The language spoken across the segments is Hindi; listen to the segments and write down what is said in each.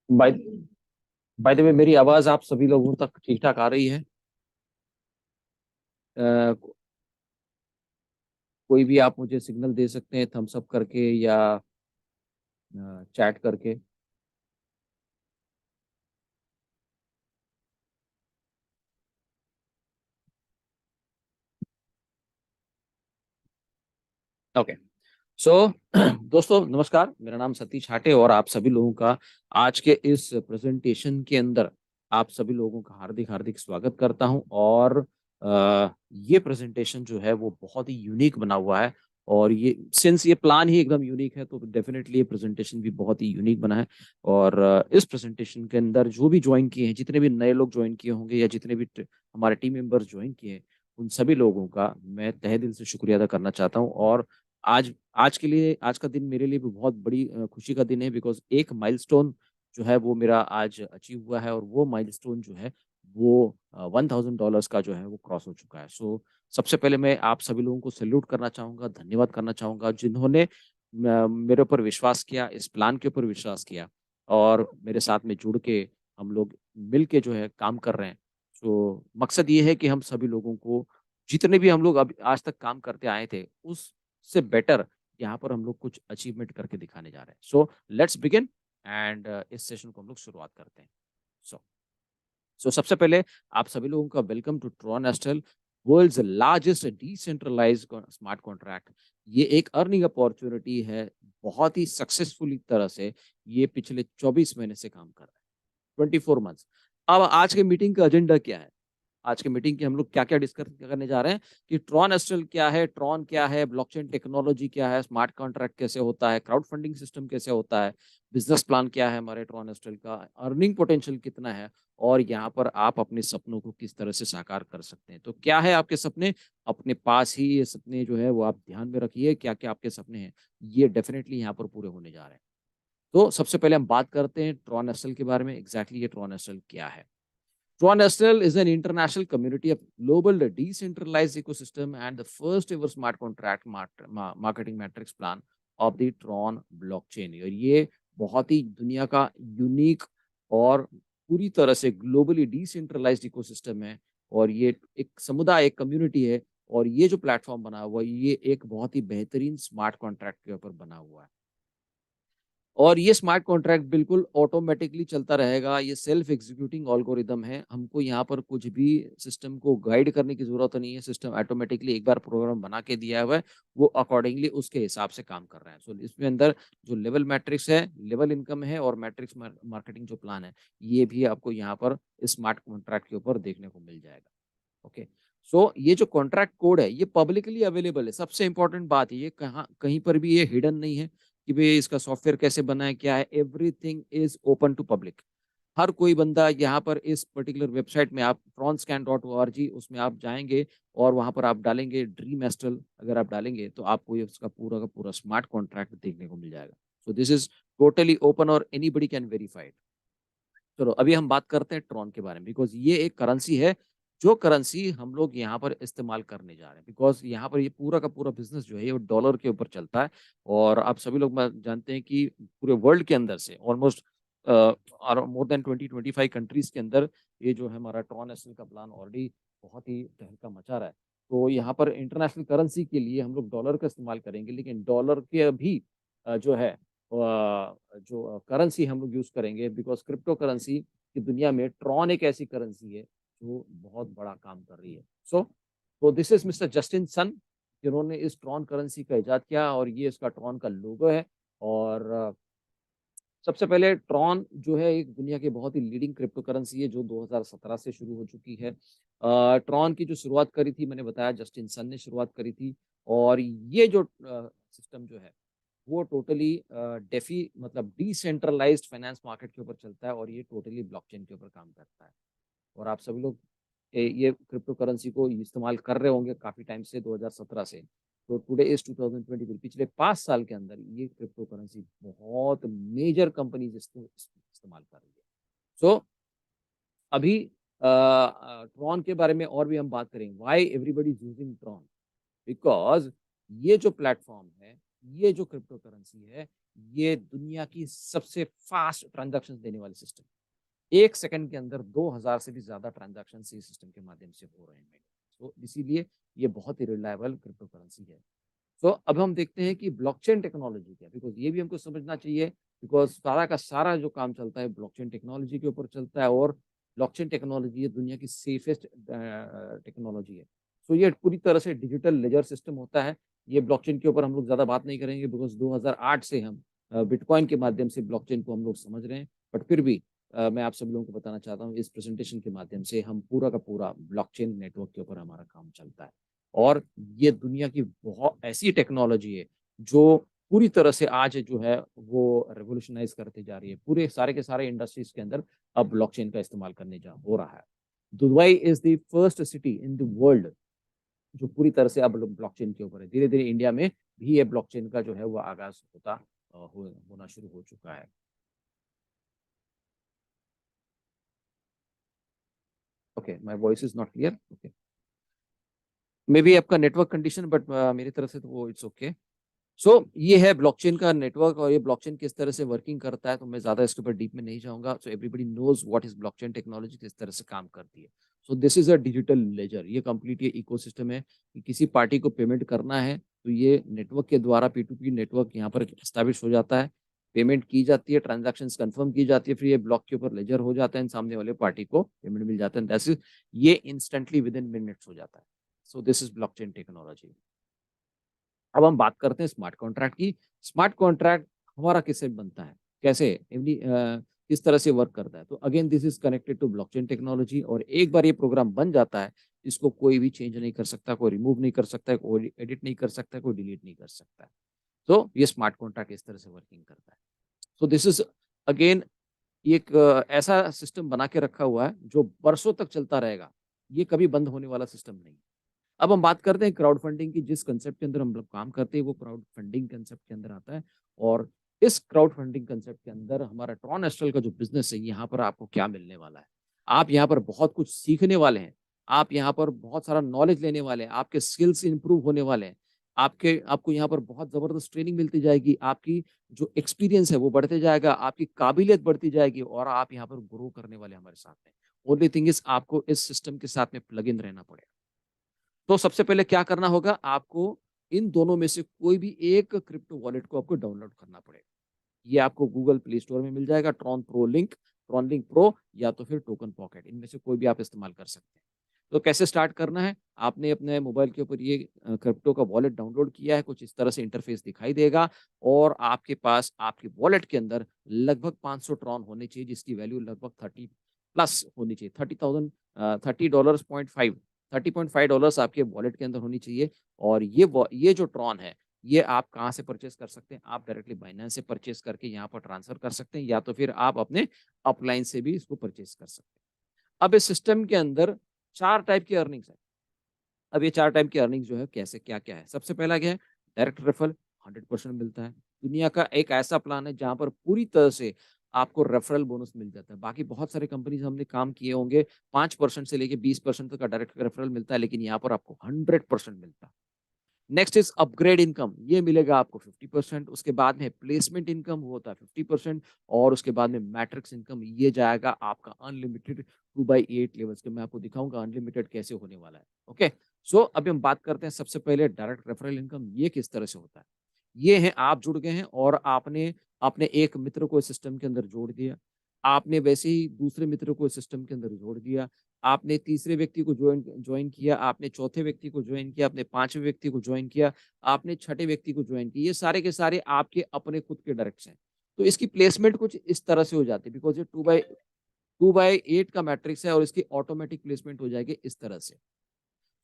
बाय बाय द वे, मेरी आवाज आप सभी लोगों तक ठीक ठाक आ रही है? को, कोई भी आप मुझे सिग्नल दे सकते हैं, थम्स अप करके या चैट करके। ओके। सो दोस्तों नमस्कार, मेरा नाम सतीश हाटे और आप सभी लोगों का आज के इस प्रेजेंटेशन के अंदर आप सभी लोगों का हार्दिक हार्दिक स्वागत करता हूं। और ये प्रेजेंटेशन जो है वो बहुत ही यूनिक बना हुआ है। और ये सिंस ये प्लान ही एकदम यूनिक है तो डेफिनेटली ये प्रेजेंटेशन भी बहुत ही यूनिक बना है। और इस प्रेजेंटेशन के अंदर जो भी ज्वाइन किए हैं, जितने भी नए लोग ज्वाइन किए होंगे या जितने भी हमारे टीम मेंबर्स ज्वाइन किए हैं, उन सभी लोगों का मैं तहे दिल से शुक्रिया अदा करना चाहता हूँ। और आज आज के लिए आज का दिन मेरे लिए भी बहुत बड़ी खुशी का दिन है, बिकॉज एक माइलस्टोन जो है वो मेरा आज अचीव हुआ है। और वो माइलस्टोन जो है वो $1000 का जो है वो क्रॉस हो चुका है। सो सबसे पहले मैं आप सभी लोगों को सैल्यूट करना चाहूंगा, धन्यवाद करना चाहूंगा, जिन्होंने मेरे ऊपर विश्वास किया, इस प्लान के ऊपर विश्वास किया और मेरे साथ में जुड़ के हम लोग मिल के जो है काम कर रहे हैं। सो मकसद ये है कि हम सभी लोगों को, जितने भी हम लोग अब आज तक काम करते आए थे, उससे बेटर यहाँ पर हम लोग कुछ अचीवमेंट करके दिखाने जा रहे हैं। सो लेट्स बिगिन एंड इस सेशन को हम लोग शुरुआत करते हैं। सो सबसे पहले आप सभी लोगों का welcome to Tron Astral, world's largest decentralised smart contract. ये एक अर्निंग अपॉर्चुनिटी है। बहुत ही सक्सेसफुली तरह से ये पिछले 24 महीने से काम कर रहा है, 24 मंथ्स। अब आज के मीटिंग का एजेंडा क्या है? आज के मीटिंग के हम लोग क्या क्या डिस्कस करने जा रहे हैं कि ट्रॉन एस्ट्रल क्या है, ट्रॉन क्या है, ब्लॉकचेन टेक्नोलॉजी क्या है, स्मार्ट कॉन्ट्रैक्ट कैसे होता है, क्राउड फंडिंग सिस्टम कैसे होता है, बिजनेस प्लान क्या है हमारे ट्रॉन एस्ट्रल का, अर्निंग पोटेंशियल कितना है, और यहाँ पर आप अपने सपनों को किस तरह से साकार कर सकते हैं। तो क्या है आपके सपने? अपने पास ही ये सपने जो है वो आप ध्यान में रखिए, क्या क्या आपके सपने हैं, ये डेफिनेटली यहाँ पर पूरे होने जा रहे हैं। तो सबसे पहले हम बात करते हैं ट्रॉन एस्ट्रल के बारे में। एग्जैक्टली ये ट्रॉन एस्ट्रल क्या है? Tron SL is an international community of global decentralized ecosystem and the first ever smart contract marketing metrics plan of the Tron blockchain। और ये बहुत ही दुनिया का यूनिक और पूरी तरह से ग्लोबली डिसेंट्रलाइज्ड इकोसिस्टम है। और ये एक समुदाय, एक कम्युनिटी है। और ये जो प्लेटफॉर्म बना हुआ है, ये एक बहुत ही बेहतरीन स्मार्ट कॉन्ट्रैक्ट के ऊपर बना हुआ है। और ये स्मार्ट कॉन्ट्रैक्ट बिल्कुल ऑटोमेटिकली चलता रहेगा। ये सेल्फ एग्जीक्यूटिंग एल्गोरिदम है। हमको यहाँ पर कुछ भी सिस्टम को गाइड करने की जरूरत नहीं है। सिस्टम ऑटोमेटिकली एक बार प्रोग्राम बना के दिया हुआ है, वो अकॉर्डिंगली उसके हिसाब से काम कर रहा है। सो इसमें अंदर जो लेवल मैट्रिक्स है, लेवल इनकम है और मैट्रिक्स मार्केटिंग जो प्लान है, ये भी आपको यहाँ पर स्मार्ट कॉन्ट्रैक्ट के ऊपर देखने को मिल जाएगा। ओके। सो ये जो कॉन्ट्रैक्ट कोड है ये पब्लिकली अवेलेबल है। सबसे इंपॉर्टेंट बात है, ये कहाँ कहीं पर भी ये हिडन नहीं है कि भाई इसका सॉफ्टवेयर कैसे बना है, क्या है। Everything is open to public. हर कोई बंदा यहाँ पर इस पर्टिकुलर वेबसाइट में, आप tronscan.org, उसमें आप जाएंगे और वहां पर आप डालेंगे ड्रीम एस्ट्रल। अगर आप डालेंगे तो आपको ये उसका पूरा का पूरा स्मार्ट कॉन्ट्रैक्ट देखने को मिल जाएगा। So this is totally open और एनीबडी कैन वेरीफाई। चलो अभी हम बात करते हैं ट्रॉन के बारे में, बिकॉज ये एक करेंसी है, जो करेंसी हम लोग यहाँ पर इस्तेमाल करने जा रहे हैं। बिकॉज यहाँ पर ये पूरा का पूरा बिजनेस जो है वो डॉलर के ऊपर चलता है। और आप सभी लोग जानते हैं कि पूरे वर्ल्ड के अंदर से ऑलमोस्ट और मोर देन 20-25 कंट्रीज के अंदर ये जो है हमारा ट्रॉन एस्ट्रल का प्लान ऑलरेडी बहुत ही तहलका मचा रहा है। तो यहाँ पर इंटरनेशनल करेंसी के लिए हम लोग डॉलर का इस्तेमाल करेंगे, लेकिन डॉलर के भी जो है जो करेंसी हम लोग यूज करेंगे, बिकॉज क्रिप्टो करेंसी की दुनिया में ट्रॉन एक ऐसी करेंसी है जो बहुत बड़ा काम कर रही है। सो तो this is mister Justin Sun, जिन्होंने इस ट्रॉन करेंसी का इजाद किया और ये इसका ट्रॉन का लोगो है। और सबसे पहले ट्रॉन जो है एक दुनिया की बहुत ही लीडिंग क्रिप्टो करेंसी है जो 2017 से शुरू हो चुकी है। ट्रॉन की जो शुरुआत करी थी, मैंने बताया जस्टिन सन ने शुरुआत करी थी। और ये जो सिस्टम जो है वो टोटली डेफी मतलब डिसेंट्रलाइज्ड फाइनेंस मार्केट के ऊपर चलता है और ये टोटली ब्लॉकचेन के ऊपर काम करता है। और आप सभी लोग ये क्रिप्टो करेंसी को इस्तेमाल कर रहे होंगे काफी टाइम से, 2017 से। तो टुडे इज 2023, पिछले 5 साल के अंदर ये क्रिप्टो करेंसी बहुत मेजर कंपनीज इस्तेमाल कर रही है। सो अभी ट्रॉन के बारे में और भी हम बात करेंगे, why everybody is using Tron. Because ये जो प्लेटफॉर्म है, ये जो क्रिप्टो करेंसी है, ये दुनिया की सबसे फास्ट ट्रांजैक्शन देने वाली सिस्टम। 1 सेकंड के अंदर 2000 से भी ज़्यादा ट्रांज़ैक्शन इस सिस्टम के माध्यम से हो रहे हैं। तो इसीलिए ये बहुत ही रिलायबल क्रिप्टो करेंसी है। तो अब हम देखते हैं कि ब्लॉकचेन टेक्नोलॉजी क्या है? बिकॉज़ ये भी हमको समझना चाहिए, बिकॉज़ सारा का सारा जो काम चलता है ब्लॉकचेन टेक्नोलॉजी के ऊपर चलता है और ब्लॉकचेन टेक्नोलॉजी ये दुनिया की सेफेस्ट टेक्नोलॉजी है। तो ये पूरी तरह से डिजिटल लेजर सिस्टम होता है। ये ब्लॉकचेन के ऊपर हम लोग ज़्यादा बात नहीं करेंगे, बिकॉज़ 2008 से हम बिटकॉइन के माध्यम से ब्लॉकचेन को हम लोग समझ रहे हैं। बट फिर भी मैं आप सभी लोगों को बताना चाहता हूँ, इस प्रेज़ेंटेशन के माध्यम से हम पूरा का पूरा ब्लॉकचेन नेटवर्क के ऊपर हमारा काम चलता है। और ये दुनिया की बहुत ऐसी टेक्नोलॉजी है, जो पूरी तरह से आज जो है वो रिवॉल्यूशनाइज़ करती जा रही है। पूरे सारे के सारे इंडस्ट्रीज़ के अंदर अब ब्लॉकचेन का इस्तेमाल करने जा हो रहा है। Dubai is the first city in the world जो पूरी तरह से अब ब्लॉकचेन के ऊपर है। धीरे-धीरे इंडिया में भी ये ब्लॉकचेन का जो है वो आगाज़ होना शुरू हो चुका है। Okay, my voice is not clear? Okay. Maybe आपका नेटवर्क कंडीशन, बट मेरी तरफ से तो वो इट्स ओके। सो ये है ब्लॉकचेन का नेटवर्क और ये ब्लॉकचेन किस तरह से वर्किंग करता है, तो मैं ज़्यादा इसके ऊपर डीप में नहीं जाऊँगा। So everybody knows what is blockchain technology, किस तरह से काम करती है। So this is a digital ledger, ये कंप्लीट ये इकोसिस्टम है कि किसी पार्टी को पेमेंट करना है, तो ये नेटवर्क के द्वारा P2P नेटवर्क यहाँ पर एस्टेब्लिश हो जाता है। पेमेंट की जाती है, ट्रांज़ैक्शंस कन्फर्म की जाती है, फिर ये ब्लॉक के ऊपर लेजर हो जाता है एंड सामने वाले पार्टी को पेमेंट मिल जाता है। दैट्स इट, ये इंस्टेंटली विदिन मिनट्स हो जाता है। So this is blockchain technology. अब हम बात करते हैं स्मार्ट कॉन्ट्रैक्ट की। स्मार्ट कॉन्ट्रैक्ट हमारा किससे बनता है? कैसे? किस तरह से वर्क करता है? तो again this is connected to blockchain technology और एक बार ये प्रोग्राम बन जाता है, इसको कोई भी चेंज नहीं कर सकता, कोई रिमूव नहीं कर सकता है, कोई एडिट नहीं कर सकता है, कोई डिलीट नहीं कर सकता है। तो ये स्मार्ट कॉन्ट्रैक्ट इस तरह से वर्किंग करता है। सो दिस इज़ अगेन ये एक ऐसा सिस्टम बना के रखा हुआ है, जो बरसों तक चलता रहेगा। ये कभी बंद होने वाला सिस्टम नहीं है। अब हम बात करते हैं क्राउड फंडिंग की। जिस कंसेप्ट के अंदर हम लोग काम करते हैं वो क्राउड फंडिंग कंसेप्ट के अंदर आता है और इस क्राउड फंडिंग कंसेप्ट के अंदर हमारा ट्रॉन एस्ट्रल का जो बिजनेस है, यहाँ पर आपको क्या मिलने वाला है। आप यहाँ पर बहुत कुछ सीखने वाले हैं, आप यहाँ पर बहुत सारा नॉलेज लेने वाले हैं, आपके स्किल्स इंप्रूव होने वाले हैं, आपके आपको यहाँ पर बहुत जबरदस्त ट्रेनिंग मिलती जाएगी, आपकी जो एक्सपीरियंस है वो बढ़ते जाएगा, आपकी काबिलियत बढ़ती जाएगी और आप यहाँ पर ग्रो करने वाले हमारे साथ में। ओनली थिंग इज आपको इस सिस्टम के साथ में प्लग इन रहना पड़ेगा। तो सबसे पहले क्या करना होगा, आपको इन दोनों में से कोई भी एक क्रिप्टो वॉलेट को आपको डाउनलोड करना पड़ेगा। ये आपको गूगल प्ले स्टोर में मिल जाएगा, ट्रॉन लिंक प्रो या तो फिर टोकन पॉकेट, इनमें से कोई भी आप इस्तेमाल कर सकते हैं। तो कैसे स्टार्ट करना है, आपने अपने मोबाइल के ऊपर ये क्रिप्टो का वॉलेट डाउनलोड किया है, कुछ इस तरह से इंटरफेस दिखाई देगा और आपके पास आपके वॉलेट के अंदर लगभग 500 ट्रॉन होने चाहिए, जिसकी वैल्यू लगभग 30 प्लस होनी चाहिए, 30,000 $30 पॉइंट 5 $30.5 आपके वॉलेट के अंदर होनी चाहिए। और ये जो ट्रॉन है, ये आप कहाँ से परचेज़ कर सकते हैं? आप डायरेक्टली बाइनेंस से परचेज़ करके यहाँ पर ट्रांसफ़र कर सकते हैं या तो फिर आप अपने अपलाइन से भी इसको परचेज़ कर सकते हैं। अब इस सिस्टम के अंदर 4 टाइप की अर्निंग्स है। अब ये 4 टाइप की अर्निंग्स जो है कैसे क्या-क्या है? सबसे पहला क्या है? डायरेक्ट रेफरल 100% मिलता है। दुनिया का एक ऐसा प्लान है जहाँ पर पूरी तरह से आपको रेफरल बोनस मिल जाता है। बाकी बहुत सारे कंपनीज़ हमने काम किए होंगे, 5% से लेके 20% तक का डायरेक्ट रेफरल मिलता है, लेकिन यहाँ पर आपको 100% मिलता है। नेक्स्ट इज़ अपग्रेड इनकम, ये मिलेगा आपको 50%। उसके बाद में प्लेसमेंट इनकम वो होता है 50% और उसके बाद में मैट्रिक्स इनकम, ये जाएगा आपका अनलिमिटेड 2/8 लेवल्स के। मैं आपको दिखाऊँगा अनलिमिटेड कैसे होने वाला है। ओके, सो अभी हम बात करते हैं सबसे पहले डायरेक्ट रेफरल इनकम, ये किस तरह से होता है। ये है, आप जुड़ गए हैं और आपने अपने एक मित्र को इस सिस्टम के अंदर जोड़ दिया। आपने वैसे ही दूसरे मित्र को इस सिस्टम के अंदर जोड़ दिया। आपने तीसरे व्यक्ति को जॉइन जॉइन किया, आपने चौथे व्यक्ति को जॉइन किया, आपने पाँचवें व्यक्ति को जॉइन किया, आपने छठे व्यक्ति को जॉइन किया। ये सारे के सारे आपके अपने खुद के डायरेक्ट्स हैं। तो इसकी प्लेसमेंट कुछ इस तरह से हो जाती है, बिकॉज़ ये 2/8 का मैट्रिक्स है और इसकी ऑटोमैटिक प्लेसमेंट हो जाएगी इस तरह से।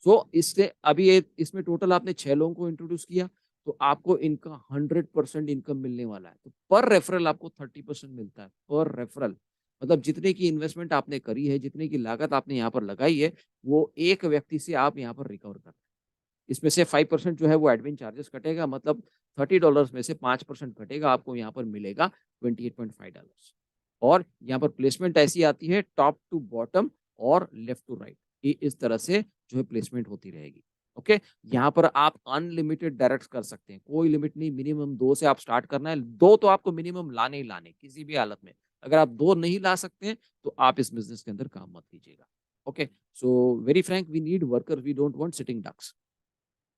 सो इससे अभी ये इसमें टोटल आपने 6 लोगों को इंट्रोड्यूस किया, तो आपको इनका 100% इनकम मिलने वाला है। तो पर रेफरल आपको 30% मिलता है, पर रेफरल। मतलब जितने की इन्वेस्टमेंट आपने करी है, जितने की लागत आपने यहाँ पर लगाई है, वो एक व्यक्ति से आप यहाँ पर रिकवर कर रहे हैं। इसमें से 5% जो है वो एडमिन चार्जेस कटेगा, मतलब $30 में से 5% कटेगा, आपको यहाँ पर मिलेगा $28.5। और यहाँ पर प्लेसमेंट ऐसी आती है टॉप टू बॉटम और लेफ्ट टू राइट। ये इस तरह से जो है प्लेसमेंट होती रहेगी। ओके, यहाँ पर आप अनलिमिटेड डायरेक्ट कर सकते हैं, कोई लिमिट नहीं, मिनिमम 2 से आप स्टार्ट करना है, 2 तो आपको मिनिमम लाने ही लाने, किसी भी हालत में। अगर आप 2 नहीं ला सकते हैं, तो आप इस बिज़नेस के अंदर काम मत कीजिएगा। Okay, so very frank we need worker, we don't want sitting ducks.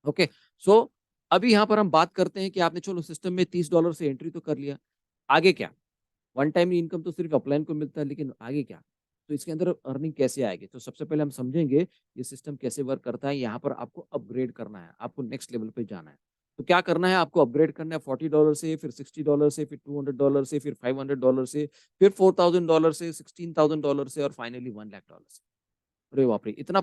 Okay, so अभी यहाँ पर हम बात करते हैं कि आपने चलो सिस्टम में $30 से एंट्री तो कर लिया, आगे क्या? वन टाइम इनकम तो सिर्फ अपलाइन को मिलता है, लेकिन आगे क्या? तो इसके अंदर अर्निंग कैसे आएगी? तो सबसे पहले हम समझेंगे ये सिस्टम कैसे वर्क करता है। यहाँ पर आपको अपग्रेड करना है, आपको नेक्स्ट लेवल पे जाना है। तो क्या करना है? आपको अपग्रेड करना है $40 से, फिर $60 से, फिर $200 से, फिर $500 से, फिर $4000 से, $16,000 से और फाइनली $1,00,000 से। अरे बाप रे! इतना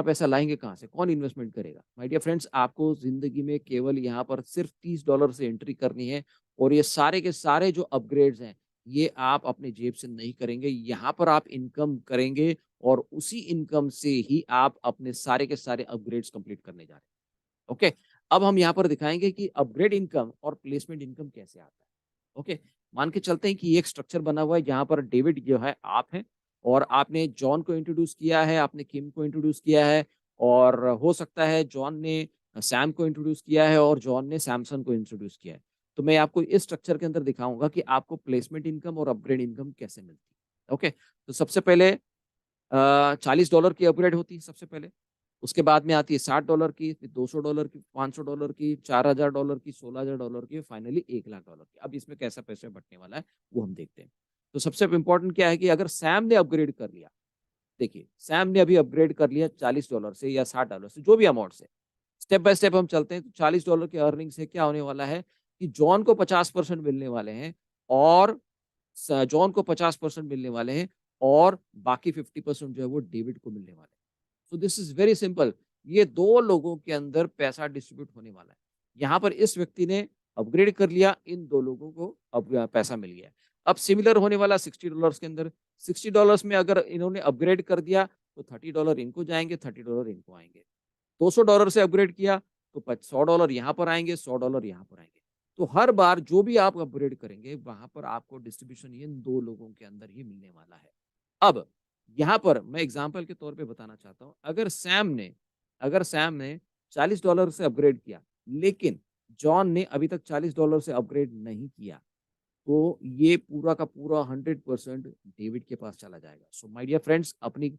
पैसा लाएँगे कहाँ से? कौन इन्वेस्टमेंट करेगा? माय डियर फ्रेंड्स, आपको ज़िंदगी में केवल यहाँ पर सिर्फ $30 से एंट्री करनी है और ये सारे के सारे जो अपग्रेड्स हैं, ये आप अपनी जेब से नहीं करेंगे। यहाँ पर आप इनकम करेंगे और उसी इनकम से ही आप अपने सारे के सारे अपग्रेड्स कंप्लीट करने जा रहे हैं। ओके, अब हम यहाँ पर दिखाएँगे कि अपग्रेड इनकम और प्लेसमेंट इनकम कैसे आता है। ओके, मान के चलते हैं कि ये एक स्ट्रक्चर बना हुआ है जहाँ पर डेविड जो है आप हैं और आपने जॉन को इंट्रोड्यूस किया है, आपने किम को इंट्रोड्यूस किया है और हो सकता है जॉन ने सैम को इंट्रोड्यूस किया है और जॉन ने सैमसन को इंट्रोड्यूस किया है। तो मैं आपको इस स्ट्रक्चर के अंदर दिखाऊँगा कि आपको प्लेसमेंट इनकम और अपग्रेड इनकम कैसे मिलती है। ओके, तो सबसे पहले $40 की अपग्रेड होती है सबसे पहले। उसके बाद में आती है $60 की, फिर $200 की, $500 की, $4000 की, $16,000 की, फाइनली $1,00,000 की। अब इसमें कैसा पैसा बँटने वाला है, वो हम देखते हैं। तो सबसे इम्पोर्टेंट क्या है कि अगर सैम ने अपग्रेड कर लिया, देखिए सैम ने अभी अपग्रेड कर लिया $40 से या $60 से, जो भी अमाउंट से। स्टेप बाय स्टेप हम चलते हैं, तो $40 की अर्निंग से क्या होने वाला है कि जॉन को 50% मिलने वाले हैं और जॉन को 50% मिलने वाले हैं और बाकी 50% जो है वो डेविड को मिलने वाले हैं। So this is very simple, ये 2 लोगों के अंदर पैसा डिस्ट्रीब्यूट होने वाला है। यहाँ पर इस व्यक्ति ने अपग्रेड कर लिया, इन 2 लोगों को अब पैसा मिल गया है। अब सिमिलर होने वाला $60 के अंदर, $60 में अगर इन्होंने अपग्रेड कर दिया, तो $30 इनको जाएँगे, $30 इनको आएँगे। $200 से अपग्रेड किया, तो पच $100 यहाँ पर आएँगे, $100 यहाँ पर आएँगे। तो हर बार जो भी आप अपग्रेड करेंगे, वहाँ पर आपको डिस्ट्रीब्यूशन इन 2 लोगों के अंदर ही मिलने वाला है। अब यहाँ पर मैं एग्ज़ाम्पल के तौर पे बताना चाहता हूँ, अगर सैम ने $40 से अपग्रेड किया, लेकिन जॉन ने अभी तक $40 से अपग्रेड नहीं किया, तो ये पूरा का पूरा 100% डेविड के पास चला जाएगा। सो माय डियर फ्रेंड्स, अपनी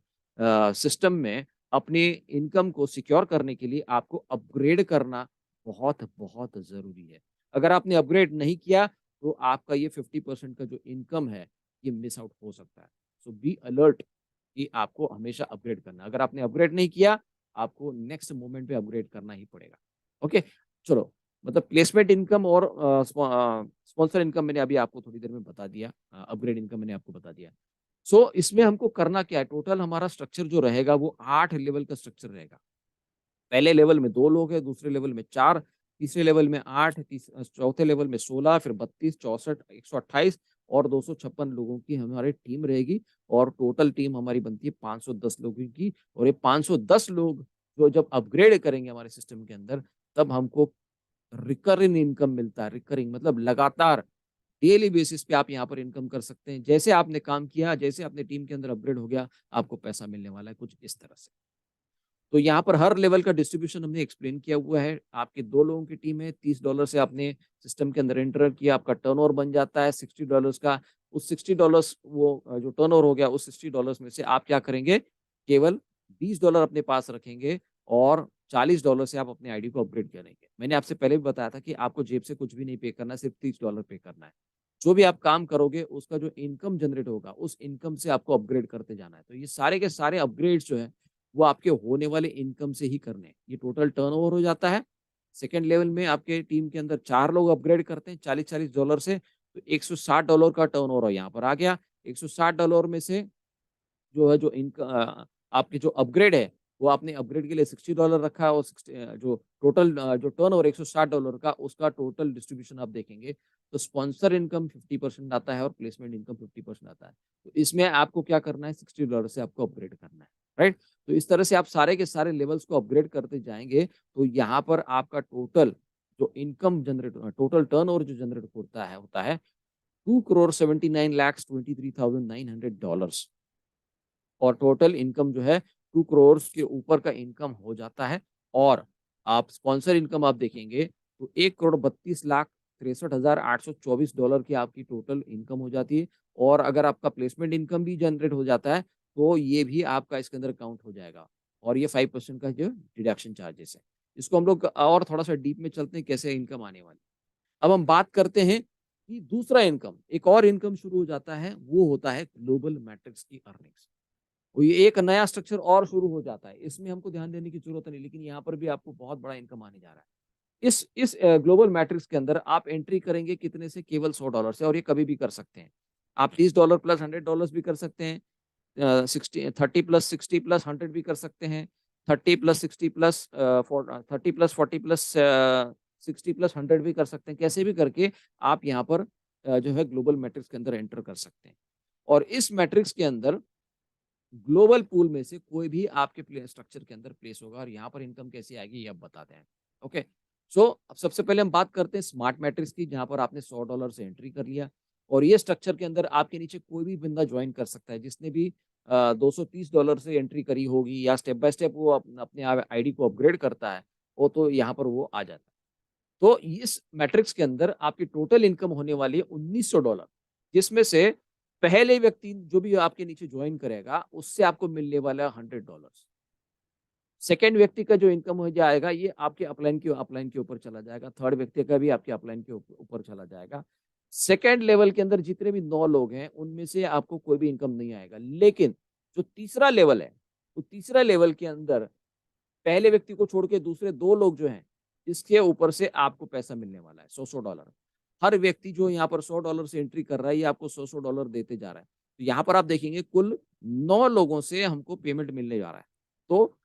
सिस्टम में अपनी इनकम को सिक्योर करने के लिए आपको अपग्रेड करना बहुत ज़रूरी है। अगर आपने अपग्रेड नहीं किया, तो आपका ये 50% का जो इनकम है, ये मिस आउट हो सकता है। सो बी अलर्ट कि आपको हमेशा अपग्रेड करना है। अगर आपने अपग्रेड नहीं किया, आपको नेक्स्ट मोमेंट पे अपग्रेड करना ही पड़ेगा। ओके, चलो, मतलब प्लेसमेंट इनकम और स्पॉन्सर इनकम मैंने अभी आपको थोड़ी देर में बता दिया, अपग्रेड इनकम मैंने आपको बता दिया। सो इसमें हमको करना क्या है, टोटल हमारा स्ट्रक्चर जो रहेगा वो 8 लेवल का स्ट्रक्चर रहेगा। पहले लेवल में 2 लोग हैं, दूसरे लेवल में 4, तीसरे लेवल में 8, चौथे लेवल में 16, फिर 32, 64, 128 और 256 लोगों की हमारी टीम रहेगी और टोटल टीम हमारी बनती है 510 लोगों की और ये 510 लोग जो जब अपग्रेड करेंगे हमारे सिस्टम के अंदर, तब हमको रिकरिंग इनकम मिलता है। रिकरिंग मतलब लगातार डेली बेसिस पे आप यहाँ पर इनकम कर सकते हैं। जैसे आपने काम किया, जैसे आपने टीम के अंदर अपग्रेड हो गया, आपको पैसा मिलने वाला है कुछ इस तरह से। तो यहाँ पर हर लेवल का डिस्ट्रीब्यूशन हमने एक्सप्लेन किया हुआ है। आपके 2 लोगों की टीम है, $30 से आपने सिस्टम के अंदर एंटर किया, आपका टर्नओवर बन जाता है $60 का। उस $60 वो जो टर्नओवर हो गया, उस $60 में से आप क्या करेंगे, केवल $20 अपने पास रखेंगे और $40 से आप अपने आईडी को अपग्रेड करेंगे। मैंने आपसे पहले भी बताया था कि आपको जेब से कुछ भी नहीं पे करना है, सिर्फ $30 पे करना है। जो भी आप काम करोगे, उसका जो इनकम जनरेट होगा, उस इनकम से आपको अपग्रेड करते जाना है। तो ये सारे के सारे अपग्रेड्स जो हैं, वो आपके होने वाले इनकम से ही करने हैं। ये टोटल टर्नओवर हो जाता है। सेकंड लेवल में आपके टीम के अंदर 4 लोग अपग्रेड करते हैं $40-40 से, तो $160 का टर्नओवर यहाँ पर आ गया। $160 में से जो है आपके जो अपग्रेड है, वो आपने अपग्रेड के लिए $60 रखा है और जो टोटल जो टर्नओवर $160 का उसका टोटल डिस्ट्रीब्यूशन आप देखेंगे, तो स्पॉन्सर इनकम 50% आता है और प्लेसमेंट इनकम 50% आता है। तो इसमें आपको क्या करना है, $60 से आपको अपग्रेड करना है, राइट? तो इस तरह से आप सारे के सारे लेवल्स को अपग्रेड करते जाएँगे, तो यहाँ पर आपका टोटल टर्नओवर जो जनरेट होता है $2,79,23,900 और टोटल इनकम जो है 2 करोड़ के ऊपर का इनकम हो जाता है और आप स्पॉन्सर इनकम आप देखेंगे तो 1,32,63,824 की आपकी टोटल इनकम हो जाती है। और अगर आपका प्लेसमेंट इनकम भी जनरेट हो जाता है तो ये भी आपका इसके अंदर काउंट हो जाएगा। और ये 5% का जो डिडक्शन चार्जेस है। इसको हम लोग और थोड़ा-सा डीप में चलते हैं कैसे इनकम आने वाली। अब हम बात करते हैं कि दूसरा इनकम, एक और इनकम शुरू हो जाता है, वो होता है ग्लोबल मैट्रिक्स की अर्निंग्स। तो ये एक नया स्ट्रक्चर और शुरू हो जाता है। इसमें हमको ध्यान देने की ज़रूरत नहीं, लेकिन यहाँ पर भी आपको बहुत बड़ा इनकम आने जा रहा है। इस ग्लोबल मैट्रिक्स के अंदर आप एंट्री करेंगे कितने से? केवल $100 से और ये कभी भी कर सकते हैं। आप $30 प्लस $100 भी कर सकते हैं। 60 30 प्लस 60 प्लस 100 भी कर सकते हैं। 30 plus 60 plus 30 plus 40 plus 60 plus 100 भी कर सकते हैं। कैसे भी करके आप यहाँ पर जो है ग्लोबल मैट्रिक्स के अंदर एंटर कर सकते हैं। और इस मैट्रिक्स के अंदर ग्लोबल पूल में से कोई भी आपके स्ट्रक्चर के अंदर प्लेस होगा और यहाँ पर इनकम कैसे आएगी ये अब बताते हैं। ओके, सो अब सबसे पहले हम बात करते हैं स्मार्ट मैट्रिक्स की, जहाँ पर आपने $100 से एंट्री कर लिया और ये स्ट्रक्चर के अंदर आपके नीचे कोई भी बंदा ज्वाइन कर सकता है जिसने भी $230 से एंट्री करी होगी या स्टेप बाय स्टेप वो अपने आईडी को अपग्रेड करता है वो तो यहाँ पर वो आ जाता है। तो इस मैट्रिक्स के अंदर आपकी टोटल इनकम होने वाली है $1900, जिसमें से पहले व्यक्ति जो भी आपके नीचे ज्वाइन करेगा उससे आपको मिलने वाला है $100। सेकंड व्यक्ति का जो इनकम हो जाएगा ये आपके अपलाइन के ऊपर चला जाएगा। थर्ड व्यक्ति का भी आपके अपलाइन के ऊपर चला जाएगा। सेकंड लेवल के अंदर जितने भी 9 लोग हैं उनमें से आपको कोई भी इनकम नहीं आएगा। लेकिन जो तीसरा लेवल है, तो तीसरा लेवल के अंदर पहले व्यक्ति को छोड़ के दूसरे 2 लोग जो हैं, इसके ऊपर से आपको पैसा मिलने वाला है $100-100। हर व्यक्ति जो यहाँ पर $100 से एंट्री कर रहा है, ये आपको $100-100 देते जा रहा है। तो यहाँ पर आप देखेंगे कुल 9 लोगों से हमको पेमेंट मिलने जा रहा है। तो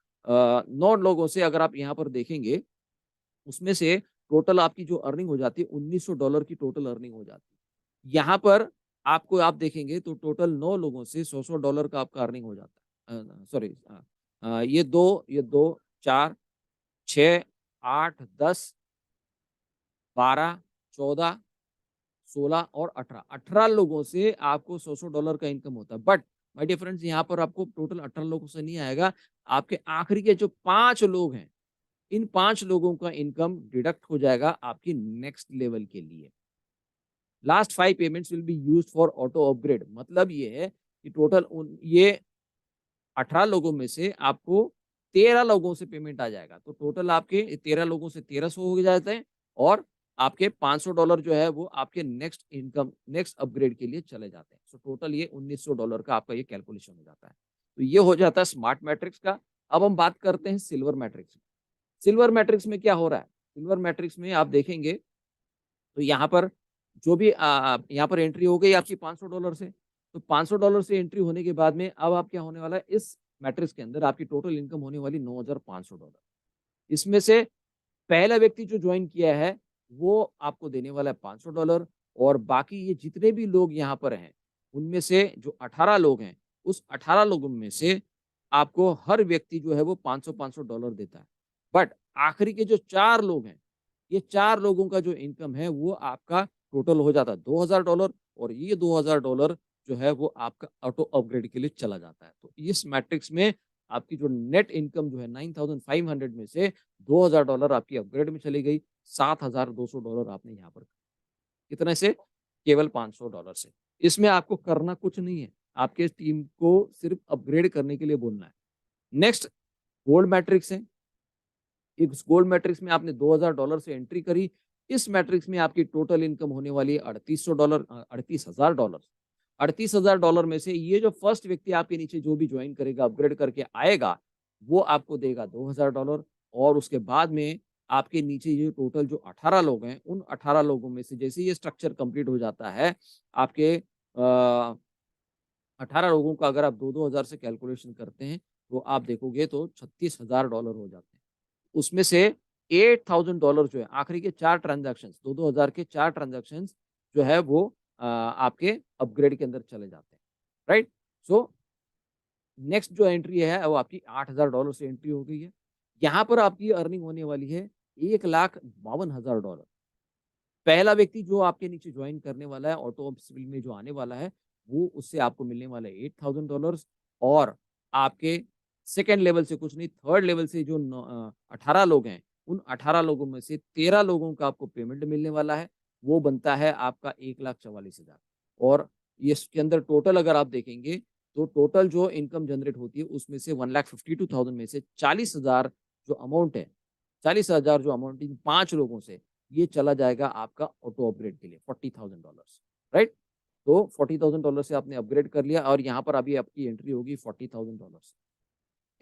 9 लोगों से अगर आप यहाँ पर देखेंगे, उसमें से टोटल आपकी जो अर्निंग हो जाती है $1900 की टोटल अर्निंग हो जाती है। यहाँ पर आपको आप देखेंगे तो टोटल 9 लोगों से $100-100 का आपका अर्निंग हो जाता है। सॉरी ये 2, 4, 6, 8, 10, 12, 14, 16 और 18, 18 लोगों से आपको $100-100 का इनकम होता है। बट माय डियर फ्रेंड्स, यहाँ पर आपको टोटल 18 लोगों से नहीं आएगा। आपके आखिरी के जो 5 लोग हैं, इन 5 लोगों का इनकम डिडक्ट हो जाएगा आपकी नेक्स्ट लेवल के लिए। Last 5 payments will be used for auto upgrade. मतलब ये है कि टोटल ये 18 लोगों में से आपको 13 लोगों से पेमेंट आ जाएगा। तो टोटल आपके 13 लोगों से 1300 हो जाते हैं और आपके $500 जो है वो आपके नेक्स्ट इनकम, नेक्स्ट अपग्रेड के लिए चले जाते हैं। सो टोटल ये $1900 का आपका ये कैलकुलेशन हो जाता है। तो ये हो जाता है स्मार्ट मैट्रिक्स का। अब हम बात करते हैं सिल्वर मैट्रिक्स। सिल्वर मैट्रिक्स में क्या हो रहा है? सिल्वर मैट्रिक्स में आप देखेंगे तो यहाँ पर जो भी यहाँ पर एंट्री हो गई आपकी $500 से। तो $500 से एंट्री होने के बाद में अब आप क्या होने वाला है, इस मैट्रिक्स के अंदर आपकी टोटल इनकम होने वाली $9500। इसमें से पहला व्यक्ति जो जॉइन किया है, वो आपको देने वाला है $500 और बाकी ये जितने भी लोग यहाँ पर हैं, उनमें से जो 18 लोग हैं, उस 18 लोगों में से आपको हर व्यक्ति जो है वो $500-500 देता है। बट आखिरी के जो 4 लोग हैं, ये 4 लोगों का जो इनकम है वो आपका टोटल हो जाता है $2000 और ये $2000 जो है वो आपका ऑटो अपग्रेड के लिए चला जाता है। तो इस मैट्रिक्स में आपकी जो नेट इनकम जो है 9500 में से $2000 आपकी अपग्रेड में चली गई, $7200 आपने यहाँ पर कितने से? केवल $500 से। इसमें आपको करना कुछ नहीं है, आपके टीम को सिर्फ अपग्रेड करने के लिए बोलना है। नेक्स्ट गोल्ड मैट्रिक्स है। इस गोल्ड मैट्रिक्स में आपने $2000 से एंट्री करी। इस मैट्रिक्स में आपकी टोटल इनकम होने वाली है $38,000। $38,000 में से ये जो फर्स्ट व्यक्ति आपके नीचे जो भी ज्वाइन करेगा, अपग्रेड करके आएगा, वो आपको देगा $2000 और उसके बाद में आपके नीचे ये टोटल जो 18 लोग हैं, उन 18 लोगों में से जैसे ये स्ट्रक्चर कंप्लीट हो जाता है, आपके 18 लोगों का अगर आप 2-2 हज़ार से कैलकुलेशन करते हैं, तो आप देखोगे तो $36,000 हो जाते हैं। उसमें से $8000 जो है आखिरी के 4 ट्रांज़ैक्शंस 2-2 हज़ार के 4 ट्रांज़ैक्शंस जो है वो आपके अपग्रेड के अंदर चले जाते हैं, राइट? सो नेक्स्ट जो एंट्री है वो आपकी $8000 से एंट्री हो गई है। यहाँ पर आपकी अर्निंग होने वाली है $1,52,000। पहला व्यक्ति जो आपके नीचे जॉइन करने वाला है, ऑटो सिविल में जो आने वाला है, वो उससे आपको मिलने वाला है $8000 और आपके सेकंड लेवल से कुछ नहीं, थर्ड लेवल से जो 18 लोग हैं, उन 18 लोगों में से 13 लोगों का आपको पेमेंट मिलने वाला है, वो बनता है आपका 1,44,000 और ये इसके अंदर टोटल अगर आप देखेंगे, तो टोटल जो इनकम जनरेट होती है, उसमें से 1,52,000 में से 40,000 जो अमाउंट है, 40,000 जो अमाउंट इन 5 लोगों से, ये चला जाएगा आपका ऑटो अपग्रेड के लिए $40,000 राइट? तो $40,000 से आपने अपग्रेड कर लिया और यहाँ पर अभी आपकी एंट्री होगी $40,000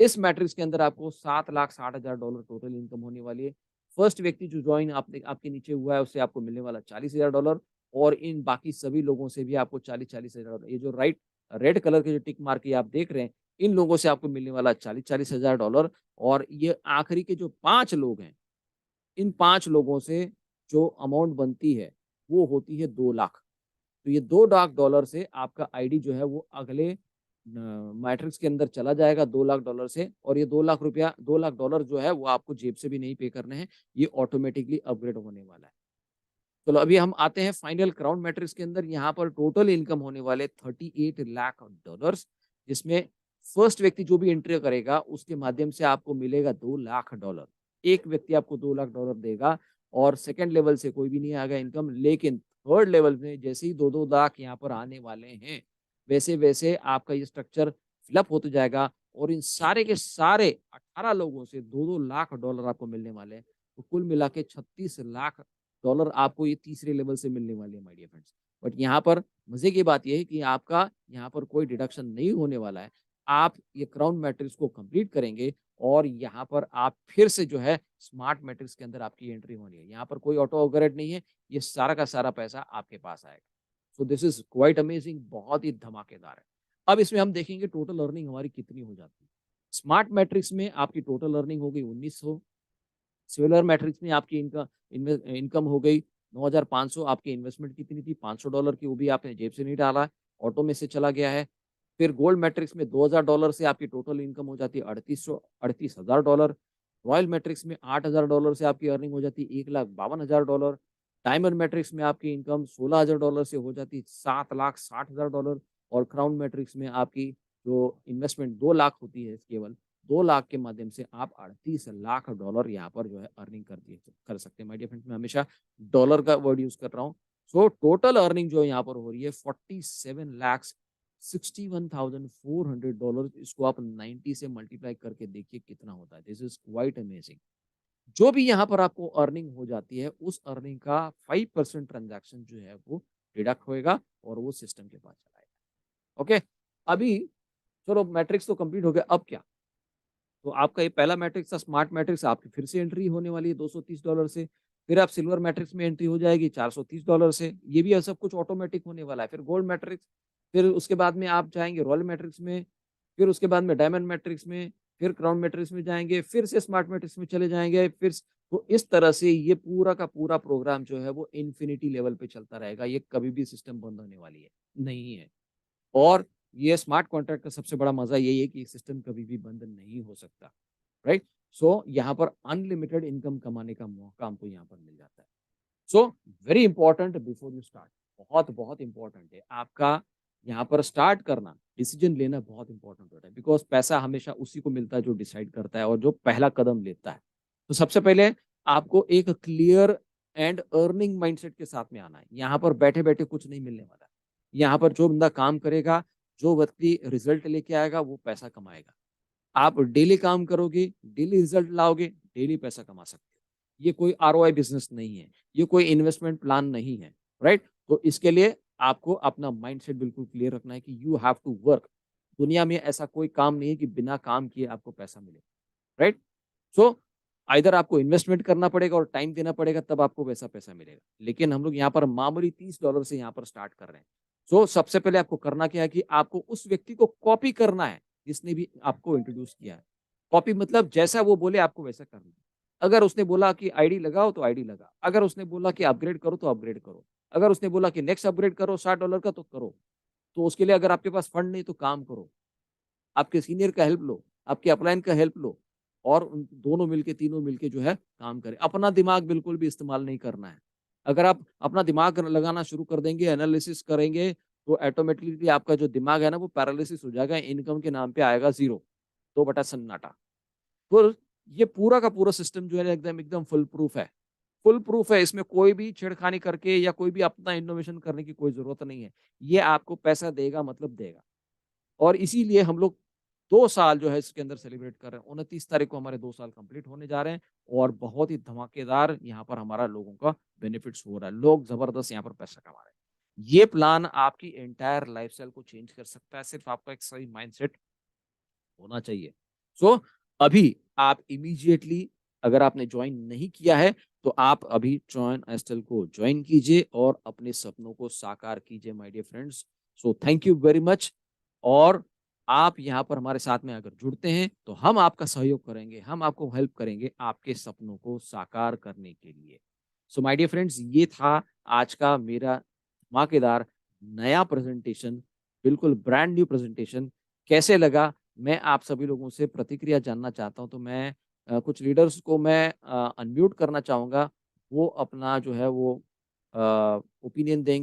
इस मैट्रिक्स के अंदर आपको $7,60,000 टोटल इनकम होने वाली है। फर्स्ट व्यक्ति जो जॉइन आपने आपके नीचे हुआ है, उससे आपको मिलने वाला $40,000 और इन बाकी सभी लोगों से भी आपको 40,000 ये जो रेड कलर के जो टिक मार्क ये आप देख रहे हैं, इन लोगों से आपको मिलने वाला $40,000 और ये आखिरी के जो 5 लोग हैं, इन 5 लोगों से जो अमाउंट बनती है, वो होती है 2 लाख। तो ये $2 लाख से आपका आईडी जो है वो अगले मैट्रिक्स के अंदर चला जाएगा $2 लाख से और ये $2 लाख जो है वो आपको जेब से भी नहीं पे करने हैं, ये ऑटोमेटिकली अपग्रेड होने वाला है। चलो अभी हम आते हैं फाइनल क्राउन मैट्रिक्स के अंदर, यहाँ पर टोटल इनकम होने वाले $38 लाख जिसमें फर्स्ट व्यक्ति जो भी एंट्री करेगा उसके माध्यम से आपको मिलेगा $2 लाख। एक व्यक्ति आपको $2 लाख देगा और सेकंड लेवल से कोई भी नहीं आएगा इनकम, लेकिन थर्ड लेवल में जैसे ही 2-2 लाख यहाँ पर आने वाले हैं, वैसे-वैसे आपका ये स्ट्रक्चर फिलअप होते जाएगा और इन सारे के सारे 18 लोगों से $2-2 लाख आपको मिलने वाले हैं। तो कुल मिला के $36 लाख आपको ये तीसरे लेवल से मिलने वाले हैं माय डियर फ्रेंड्स। बट यहाँ पर मज़े की बात ये है कि आपका यहाँ पर कोई डिडक्शन नहीं होने वाला है। आप ये क्राउन मैट्रिक्स को कंप्लीट करेंगे और यहाँ पर आप फिर से जो है स्मार्ट मैट्रिक्स के अंदर आपकी एंट्री होनी है। यहाँ पर कोई ऑटो अपग्रेड नहीं है, ये सारा का सारा पैसा आपके पास आएगा। सो दिस इज़ क्वाइट अमेजिंग, बहुत ही धमाकेदार है। अब इसमें हम देखेंगे टोटल अर्निंग हमारी कितनी हो जाती है। स्मार्ट मैट्रिक्स में आपकी टोटल अर्निंग हो गई 1900, सिमिलर मैट्रिक्स में आपकी इनकम हो गई 9,500, आपकी इन्वेस्टमेंट कितनी थी $500 की, वो भी आपने जेब से नहीं डाला, ऑटो में से चला गया है। फिर गोल्ड मैट्रिक्स में $2,000 से आपकी टोटल इनकम हो जाती है 38,000 रॉयल मैट्रिक्स में $8,000 से आपकी अर्निंग हो जाती है $1,52,000, डायमंड मैट्रिक्स में आपकी इनकम $16,000 से हो जाती है $7,60,000 और क्राउन मैट्रिक्स में आपकी जो इन्वेस्टमेंट 2 लाख होती है केवल, 2 लाख के माध्यम से आप $38 लाख यहाँ पर जो है अर्निंग कर सकते हैं। माय डियर फ्रेंड्स, मैं हमेशा डॉलर का वर्ड यूज़ कर रहा हूँ। सो टोटल अर्निंग जो यहाँ पर हो रही है $47,61,400, इसको आप 90 से मल्टीप्लाई करके देखिए कितना होता है। This is quite amazing. जो भी यहाँ पर आपको अर्निंग हो जाती है, उस अर्निंग का 5% ट्रांज़ैक्शन जो है वो डिडक्ट होएगा और वो सिस्टम के पास चला जाएगा। ओके, अभी चलो मैट्रिक्स तो कंप्लीट हो गया, अब क्या? तो आपका ये पहला मैट्रिक्स था स्मार्ट मैट्रिक्स, आपकी फिर से एंट्री होने वाली है $230 से। फिर आप सिल्वर मैट्रिक्स में एंट्री हो जाएगी $430 से। ये भी सब कुछ ऑटोमेटिक होने वाला है। फिर गोल्ड मैट्रिक्स, फिर उसके बाद में आप जाएँगे रॉयल मैट्रिक्स में, फिर उसके बाद में डायमंड मैट्रिक्स में, फिर क्राउन मैट्रिक्स में जाएँगे, फिर से स्मार्ट मैट्रिक्स में चले जाएँगे, तो इस तरह से ये पूरा का पूरा प्रोग्राम जो है वो इन्फिनिटी लेवल पे चलता रहेगा। ये कभी भी सिस्टम बंद होने वाली है नहीं है। और ये स्मार्ट कॉन्ट्रैक्ट का सबसे बड़ा मज़ा यही है कि ये सिस्टम कभी भी बंद नहीं हो सकता, राइट? सो यहाँ पर अनलिमिटेड इनकम कमाने का मौका हमको यहाँ पर मिल जाता है। So very important before you start, बहुत-बहुत इम्पोर्टेंट है। आपका यहाँ पर स्टार्ट करना, डिसीजन लेना बहुत इम्पोर्टेंट होता है बिकॉज़ पैसा हमेशा उसी को मिलता है जो डिसाइड करता है और जो पहला कदम लेता है। तो सबसे पहले आपको एक क्लियर एंड अर्निंग माइंडसेट के साथ में आना है। यहाँ पर बैठे-बैठे कुछ नहीं मिलने वाला है। यहाँ पर जो बंदा काम करेगा, जो व्यक्ति रिज़ल्ट लेके आएगा, वो पैसा कमाएगा। आप डेली काम करोगे, डेली रिज़ल्ट लाओगे, डेली पैसा कमा सकते हो। ये कोई आरओआई बिज़नेस नहीं है, ये कोई इन्वेस्टमेंट प्लान नहीं है, राइट? तो इसके लिए आपको अपना माइंडसेट बिल्कुल क्लियर रखना है कि यू हैव टू वर्क। दुनिया में ऐसा कोई काम नहीं है कि बिना काम किए आपको पैसा मिले, राइट? सो आइदर आपको इन्वेस्टमेंट करना पड़ेगा और टाइम देना पड़ेगा तब आपको वैसा पैसा मिलेगा। लेकिन हम लोग यहाँ पर मामूली $30 से यहाँ पर स्टार्ट कर रहे हैं। सो सबसे पहले आपको करना क्या है कि आपको उस व्यक्ति को कॉपी करना है, जिसने भी आपको इंट्रोड्यूस किया है। कॉपी मतलब जैसा वो बोले आपको वैसा करना है। अगर उसने बोला कि आईडी लगाओ तो आईडी लगा, अगर उसने बोला कि अपग्रेड करो तो अपग्रेड करो, अगर उसने बोला कि नेक्स्ट अपग्रेड करो $60 का तो करो। तो उसके लिए अगर आपके पास फंड नहीं तो काम करो। आपके सीनियर का हेल्प लो, आपके अपलाइन का हेल्प लो और उन दोनों मिलके, तीनों मिलके जो है काम करें। अपना दिमाग बिल्कुल भी इस्तेमाल नहीं करना है। अगर आप अपना दिमाग लगाना शुरू कर देंगे, एनालिसिस करेंगे, तो ऑटोमेटिकली आपका जो दिमाग है ना वो पैरालिसिस हो जाएगा, इनकम के नाम पे आएगा ज़ीरो। दो बटा सन्नाटा। फिर ये पूरा का पूरा सिस्टम जो है ना एकदम एकदम फुल प्रूफ है, इसमें कोई भी छेड़खानी करके या कोई भी अपना इनोवेशन करने की कोई ज़रूरत नहीं है। ये आपको पैसा देगा मतलब देगा। और इसीलिए हम लोग 2 साल जो है इसके अंदर सेलिब्रेट कर रहे हैं। 29 तारीख को हमारे 2 साल कंप्लीट होने जा रहे हैं और बहुत ही धमाकेदार यहाँ पर हमारा लोगों का बेनिफिट्स हो रहा है। लोग ज़बरदस्त यहाँ पर पैसा कमा रहे हैं। ये प्लान आपकी एंटायर लाइफ़स्टाइल को चेंज कर सकता है, सिर्फ़ आपका एक सही माइंडसेट होना चाहिए। सो अभी आप इमीडिएटली अगर आपने जॉइन नहीं किया है, तो आप अभी जॉइन एस्टेल को जॉइन कीजिए और अपने सपनों को साकार कीजिए my dear friends. So thank you very much. और आप यहाँ पर हमारे साथ में अगर जुड़ते हैं, तो हम आपका सहयोग करेंगे, हम आपको हेल्प करेंगे आपके सपनों को साकार करने के लिए। सो माय डियर फ्रेंड्स, ये था आज का मेरा धमाकेदार नया प्रेज़ेंटेशन, बिल्कुल ब्रांड न्यू प्रेज़ेंटेशन। कैसे लगा? मैं आप सभी लोगों से प्रतिक्रिया जानना चाहता हूँ, तो मैं कुछ लीडर्स को मैं अनम्यूट करना चाहूँगा। वो अपना जो है वो ओपिनियन देंगे।